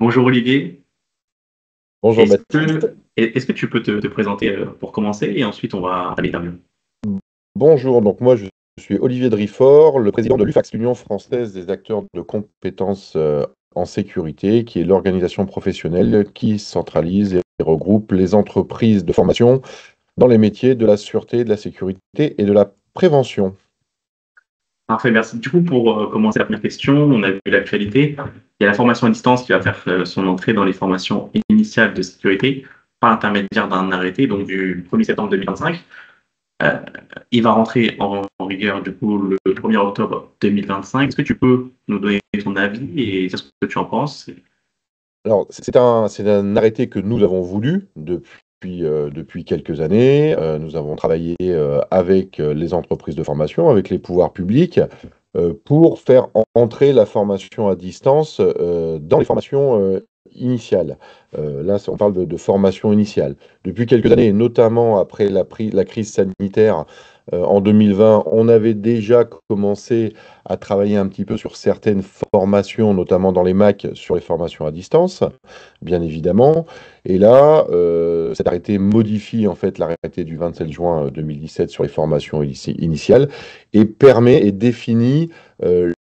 Bonjour Olivier, Bonjour est-ce Baptiste. que, est-ce que tu peux te présenter pour commencer et ensuite on va à l'interview. Bonjour, donc moi je suis Olivier Drifort, le président de l'UFAX, l'Union française des acteurs de compétences en sécurité, qui est l'organisation professionnelle qui centralise et regroupe les entreprises de formation dans les métiers de la sûreté, de la sécurité et de la prévention. Parfait, merci. Du coup, pour commencer la première question, on a vu l'actualité. Il y a la formation à distance qui va faire son entrée dans les formations initiales de sécurité par l'intermédiaire d'un arrêté, donc du 1er septembre 2025. Euh, il va rentrer en rigueur du coup le 1er octobre 2025. Est-ce que tu peux nous donner ton avis et dire ce que tu en penses? Alors, c'est un arrêté que nous avons voulu depuis quelques années. Nous avons travaillé avec les entreprises de formation, avec les pouvoirs publics, pour faire entrer la formation à distance dans les formations initiales. Là, on parle de formation initiale. Depuis quelques années, et notamment après la crise sanitaire en 2020, on avait déjà commencé à travailler un petit peu sur certaines formations, notamment dans les MAC, sur les formations à distance, bien évidemment. Et là, cet arrêté modifie en fait l'arrêté du 27 juin 2017 sur les formations initiales et permet et définit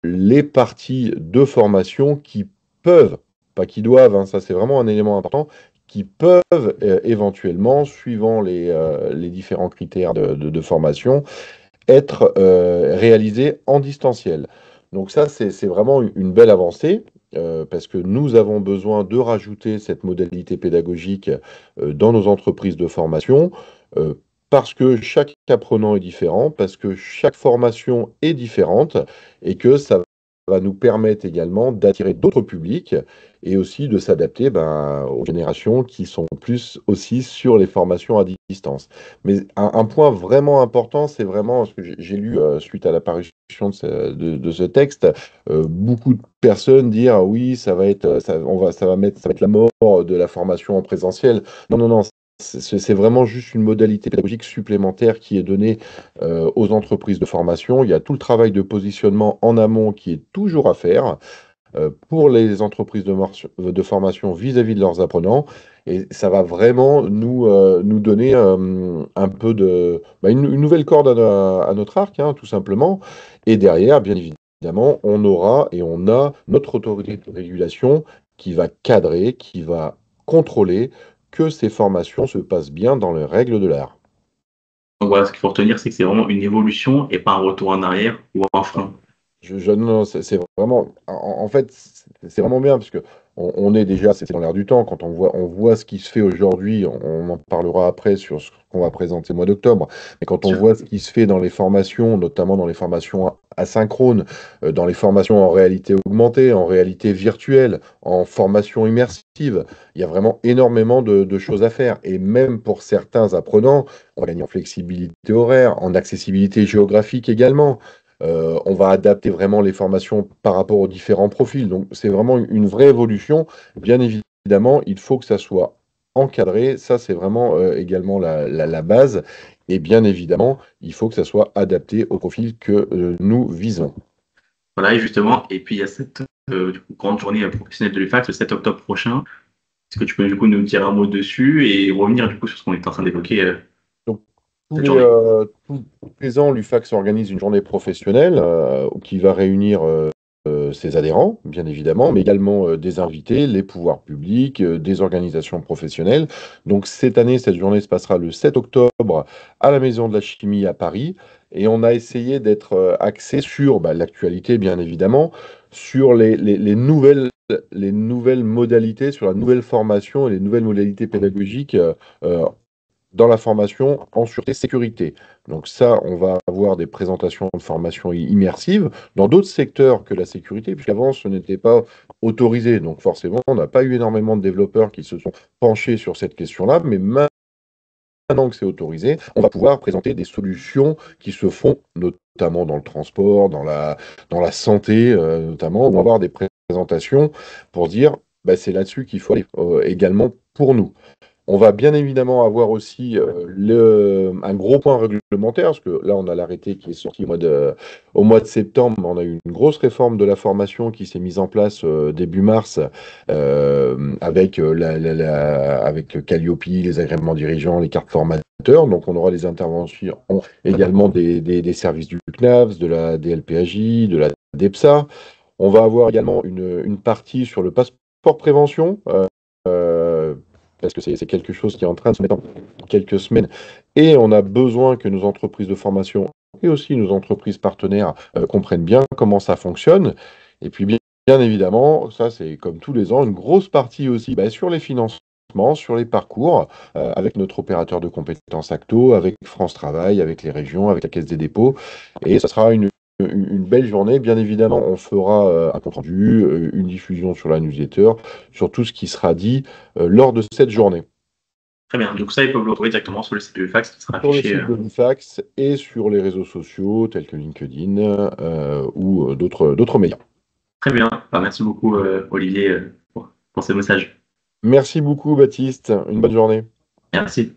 les parties de formation qui peuvent, pas qui doivent, hein, ça c'est vraiment un élément important, qui peuvent éventuellement, suivant les différents critères de formation, être réalisé en distanciel. Donc ça, c'est vraiment une belle avancée. Parce que nous avons besoin de rajouter cette modalité pédagogique dans nos entreprises de formation, euh, parce que chaque apprenant est différent, parce que chaque formation est différente, et que ça va nous permettre également d'attirer d'autres publics et aussi de s'adapter aux générations qui sont plus aussi sur les formations à distance. Mais un point vraiment important, c'est vraiment ce que j'ai lu suite à l'apparition de ce texte, beaucoup de personnes dire ah oui, ça va être, ça va mettre la mort de la formation en présentiel. Non, non, non. C'est vraiment juste une modalité pédagogique supplémentaire qui est donnée aux entreprises de formation. Il y a tout le travail de positionnement en amont qui est toujours à faire pour les entreprises de formation vis-à-vis de leurs apprenants. Et ça va vraiment nous donner un peu une nouvelle corde à notre arc, hein, tout simplement. Et derrière, bien évidemment, on aura et on a notre autorité de régulation qui va cadrer, qui va contrôler que ces formations se passent bien dans les règles de l'art. Donc voilà, ce qu'il faut retenir, c'est que c'est vraiment une évolution et pas un retour en arrière ou un frein. Non, non, c'est vraiment, en fait, c'est vraiment bien parce que on est déjà, c'est dans l'air du temps. Quand on voit ce qui se fait aujourd'hui, on en parlera après sur ce qu'on va présenter au mois d'octobre. Mais quand on Sûr. voit ce qui se fait dans les formations, notamment dans les formations asynchrones, dans les formations en réalité augmentée, en réalité virtuelle, en formation immersive, il y a vraiment énormément de choses à faire. Et même pour certains apprenants, on va gagner en flexibilité horaire, en accessibilité géographique également. On va adapter vraiment les formations par rapport aux différents profils. Donc, c'est vraiment une vraie évolution. Bien évidemment, il faut que ça soit encadré. Ça, c'est vraiment également la base. Et bien évidemment, il faut que ça soit adapté au profil que nous visons. Voilà, et justement, et puis il y a cette du coup, grande journée professionnelle de l'UFAC le 7 octobre prochain. Est-ce que tu peux du coup nous dire un mot dessus et revenir du coup sur ce qu'on est en train d'évoquer Donc, cette journée? tous les ans, l'UFAX organise une journée professionnelle qui va réunir ses adhérents, bien évidemment, mais également des invités, les pouvoirs publics, des organisations professionnelles. Donc cette année, cette journée se passera le 7 octobre à la Maison de la Chimie à Paris. Et on a essayé d'être axé sur l'actualité, bien évidemment, sur les nouvelles modalités, sur la nouvelle formation et les nouvelles modalités pédagogiques euh, dans la formation en sûreté sécurité. Donc ça, on va avoir des présentations de formation immersive dans d'autres secteurs que la sécurité, puisqu'avant, ce n'était pas autorisé. Donc forcément, on n'a pas eu énormément de développeurs qui se sont penchés sur cette question-là, mais maintenant que c'est autorisé, on va pouvoir présenter des solutions qui se font notamment dans le transport, dans la santé, notamment. On va avoir des présentations pour dire, c'est là-dessus qu'il faut aller également pour nous. On va bien évidemment avoir aussi un gros point réglementaire, parce que là, on a l'arrêté qui est sorti au mois de septembre. On a eu une grosse réforme de la formation qui s'est mise en place début mars avec, avec Calliope, les agréments dirigeants, les cartes formateurs. Donc, on aura des interventions également des services du CNAVS, de la DLPAJ, de la DEPSA. On va avoir également une partie sur le passeport prévention. Parce que c'est quelque chose qui est en train de se mettre en quelques semaines. Et on a besoin que nos entreprises de formation et aussi nos entreprises partenaires comprennent bien comment ça fonctionne. Et puis, bien évidemment, ça, c'est comme tous les ans, une grosse partie aussi sur les financements, sur les parcours, avec notre opérateur de compétences Acto, avec France Travail, avec les régions, avec la Caisse des dépôts. Et ça sera une belle journée. Bien évidemment, on fera un compte-rendu, une diffusion sur la newsletter, sur tout ce qui sera dit lors de cette journée. Très bien. Donc ça, ils peuvent le retrouver directement sur le site de l'UFAX qui sera Sur le affiché. site de l'IFAX et sur les réseaux sociaux tels que LinkedIn ou d'autres médias. Très bien. Bah, merci beaucoup, Olivier, pour ce message. Merci beaucoup, Baptiste. Une bonne journée. Merci.